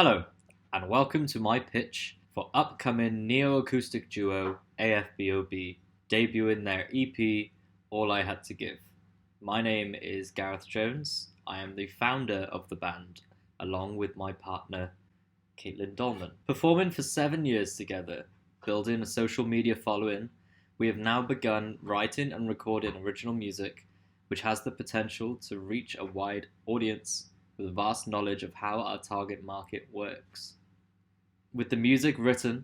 Hello, and welcome to my pitch for upcoming neo-acoustic duo AFBOB, debuting their EP, All I Had to Give. My name is Gareth Jones. I am the founder of the band, along with my partner, Caitlin Dolman. Performing for 7 years together, building a social media following, we have now begun writing and recording original music, which has the potential to reach a wide audience with vast knowledge of how our target market works. With the music written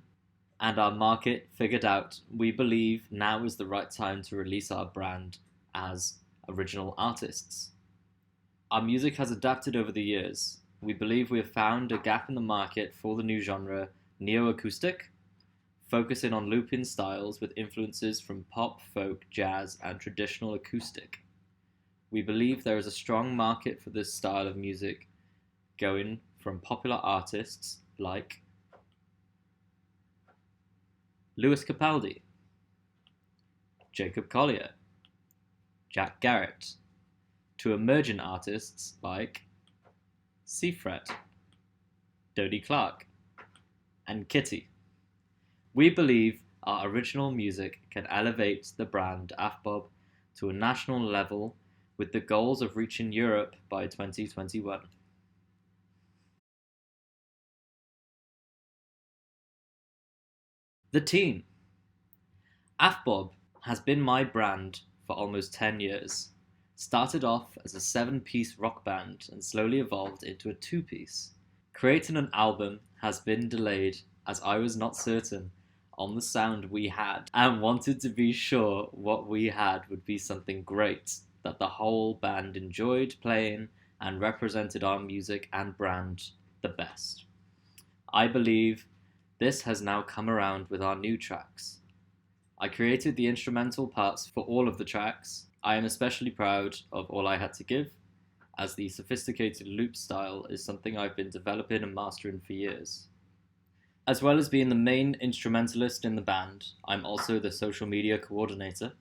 and our market figured out, we believe now is the right time to release our brand as original artists. Our music has adapted over the years. We believe we have found a gap in the market for the new genre, neo-acoustic, focusing on looping styles with influences from pop, folk, jazz, and traditional acoustic. We believe there is a strong market for this style of music, going from popular artists like Lewis Capaldi, Jacob Collier, Jack Garrett, to emerging artists like Seafret, Dodie Clark, and Kitty. We believe our original music can elevate the brand AFBOB to a national level with the goals of reaching Europe by 2021. The team. AFBOB has been my brand for almost 10 years. Started off as a 7-piece rock band and slowly evolved into a 2-piece. Creating an album has been delayed as I was not certain on the sound we had and wanted to be sure what we had would be something great that the whole band enjoyed playing and represented our music and brand the best. I believe this has now come around with our new tracks. I created the instrumental parts for all of the tracks. I am especially proud of All I Had to Give, as the sophisticated loop style is something I've been developing and mastering for years. As well as being the main instrumentalist in the band, I'm also the social media coordinator.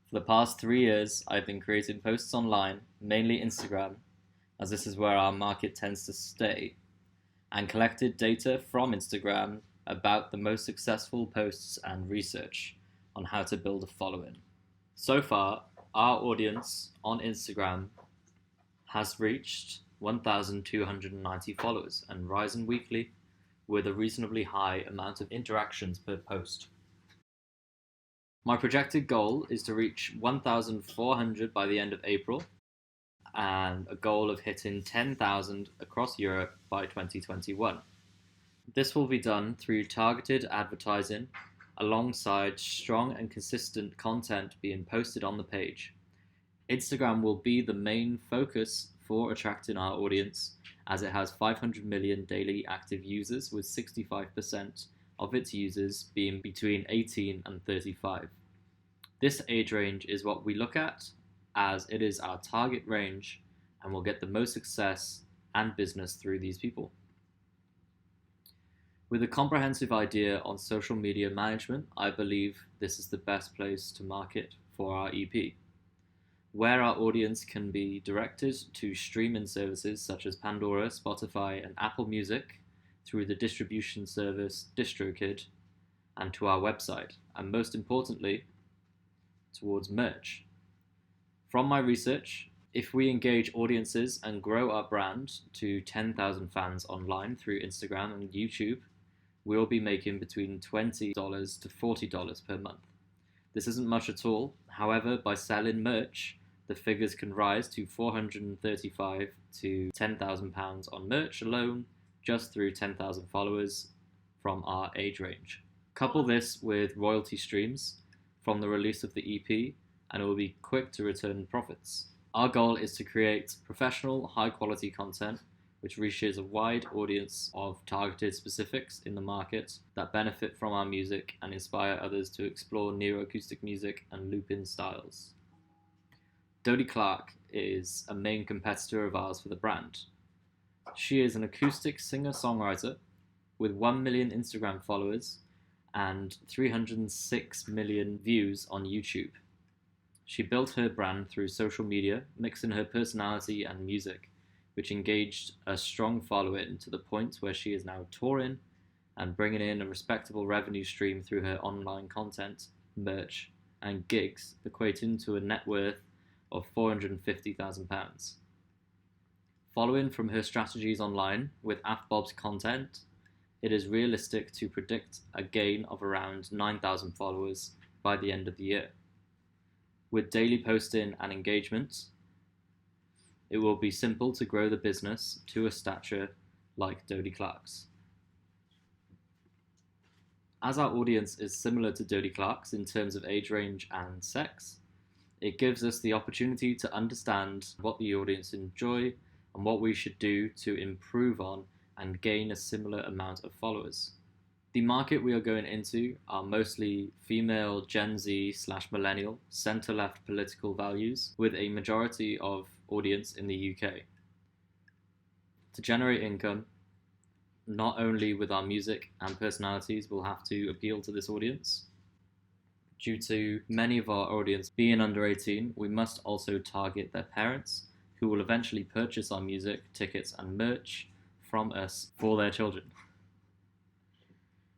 For the past 3 years, I've been creating posts online, mainly Instagram, as this is where our market tends to stay, and collected data from Instagram about the most successful posts and research on how to build a following. So far, our audience on Instagram has reached 1,290 followers and rising weekly with a reasonably high amount of interactions per post. My projected goal is to reach 1,400 by the end of April and a goal of hitting 10,000 across Europe by 2021. This will be done through targeted advertising alongside strong and consistent content being posted on the page. Instagram will be the main focus for attracting our audience as it has 500 million daily active users with 65% of its users being between 18 and 35. This age range is what we look at as it is our target range and will get the most success and business through these people. With a comprehensive idea on social media management, I believe this is the best place to market for our EP, where our audience can be directed to streaming services such as Pandora, Spotify, and Apple Music through the distribution service DistroKid, and to our website, and most importantly, towards merch. From my research, if we engage audiences and grow our brand to 10,000 fans online through Instagram and YouTube, we'll be making between $20 to $40 per month. This isn't much at all. However, by selling merch, the figures can rise to $435 to £10,000 on merch alone, just through 10,000 followers from our age range. Couple this with royalty streams from the release of the EP, and it will be quick to return profits. Our goal is to create professional, high-quality content which reaches a wide audience of targeted specifics in the market that benefit from our music and inspire others to explore neo-acoustic music and loop-in styles. Dodie Clark is a main competitor of ours for the brand. She is an acoustic singer-songwriter with 1 million Instagram followers and 306 million views on YouTube. She built her brand through social media, mixing her personality and music which engaged a strong following to the point where she is now touring and bringing in a respectable revenue stream through her online content, merch, and gigs, equating to a net worth of £450,000. Following from her strategies online with AFBob's content, it is realistic to predict a gain of around 9,000 followers by the end of the year. With daily posting and engagement, it will be simple to grow the business to a stature like Dodie Clark's. As our audience is similar to Dodie Clark's in terms of age range and sex, it gives us the opportunity to understand what the audience enjoy and what we should do to improve on and gain a similar amount of followers. The market we are going into are mostly female Gen Z/millennial, centre-left political values, with a majority of audience in the UK. To generate income, not only with our music and personalities, we'll have to appeal to this audience. Due to many of our audience being under 18, we must also target their parents, who will eventually purchase our music, tickets, and merch from us for their children.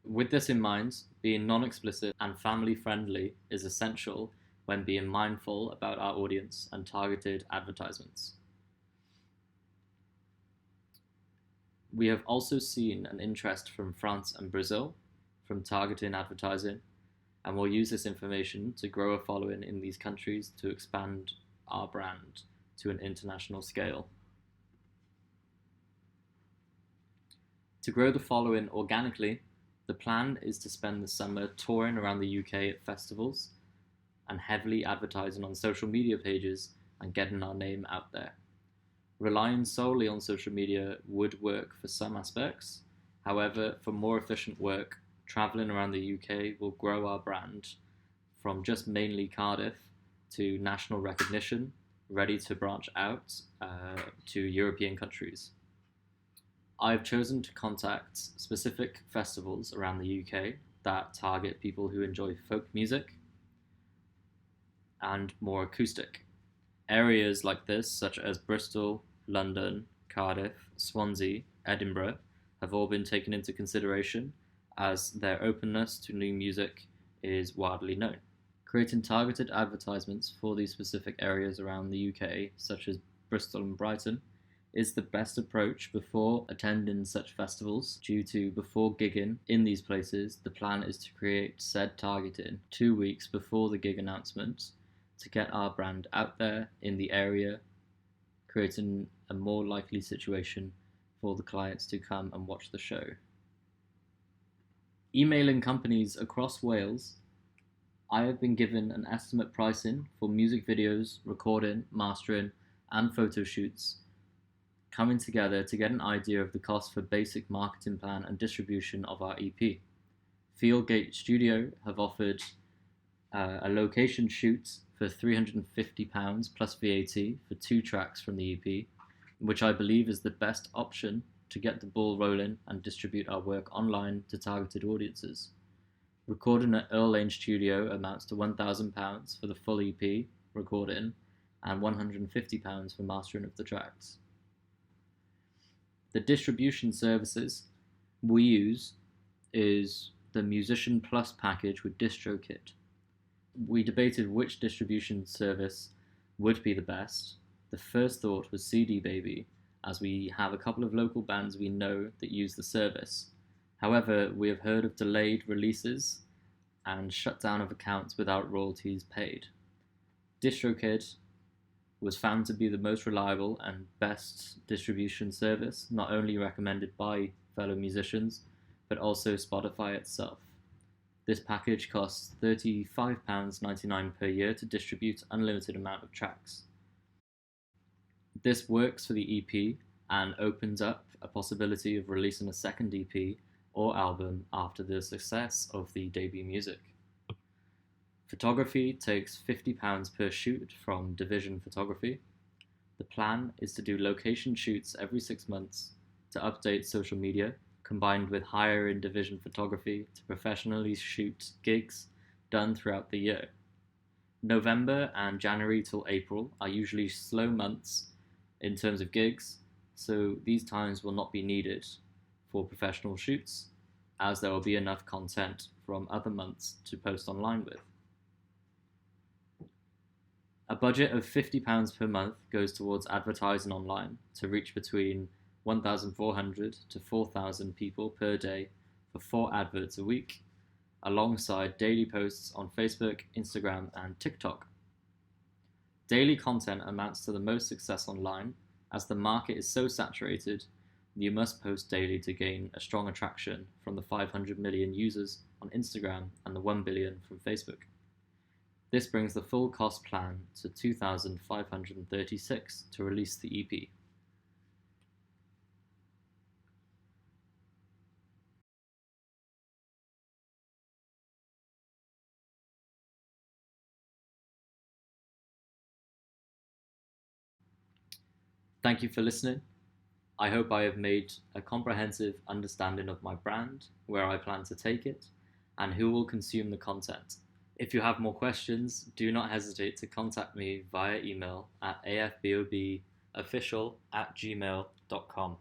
With this in mind, being non-explicit and family-friendly is essential when being mindful about our audience and targeted advertisements. We have also seen an interest from France and Brazil from targeting advertising, and we'll use this information to grow a following in these countries to expand our brand to an international scale. To grow the following organically, the plan is to spend the summer touring around the UK at festivals and heavily advertising on social media pages and getting our name out there. Relying solely on social media would work for some aspects. However, for more efficient work, travelling around the UK will grow our brand from just mainly Cardiff to national recognition, ready to branch out to European countries. I've chosen to contact specific festivals around the UK that target people who enjoy folk music and more acoustic. Areas like this, such as Bristol, London, Cardiff, Swansea, Edinburgh, have all been taken into consideration as their openness to new music is widely known. Creating targeted advertisements for these specific areas around the UK, such as Bristol and Brighton, is the best approach before attending such festivals. Due to before gigging in these places, the plan is to create said targeting 2 weeks before the gig announcement to get our brand out there in the area, creating a more likely situation for the clients to come and watch the show. Emailing companies across Wales, I have been given an estimate pricing for music videos, recording, mastering, and photo shoots, coming together to get an idea of the cost for basic marketing plan and distribution of our EP. Fieldgate Studio have offered a location shoot for £350 plus VAT for 2 tracks from the EP, which I believe is the best option to get the ball rolling and distribute our work online to targeted audiences. Recording at Earl Lane Studio amounts to £1,000 for the full EP recording and £150 for mastering of the tracks. The distribution services we use is the Musician Plus package with DistroKid. We debated which distribution service would be the best. The first thought was CD Baby, as we have a couple of local bands we know that use the service. However, we have heard of delayed releases and shutdown of accounts without royalties paid. DistroKid was found to be the most reliable and best distribution service, not only recommended by fellow musicians, but also Spotify itself. This package costs £35.99 per year to distribute unlimited amount of tracks. This works for the EP and opens up a possibility of releasing a second EP or album after the success of the debut music. Photography takes £50 per shoot from Division Photography. The plan is to do location shoots every 6 months to update social media, combined with hiring Division Photography to professionally shoot gigs done throughout the year. November and January till April are usually slow months in terms of gigs, so these times will not be needed for professional shoots, as there will be enough content from other months to post online with. A budget of £50 per month goes towards advertising online to reach between 1,400 to 4,000 people per day for 4 adverts a week, alongside daily posts on Facebook, Instagram, and TikTok. Daily content amounts to the most success online, as the market is so saturated. You must post daily to gain a strong attraction from the 500 million users on Instagram and the 1 billion from Facebook. This brings the full cost plan to $2,536 to release the EP. Thank you for listening. I hope I have made a comprehensive understanding of my brand, where I plan to take it, and who will consume the content. If you have more questions, do not hesitate to contact me via email at afbobofficial@gmail.com.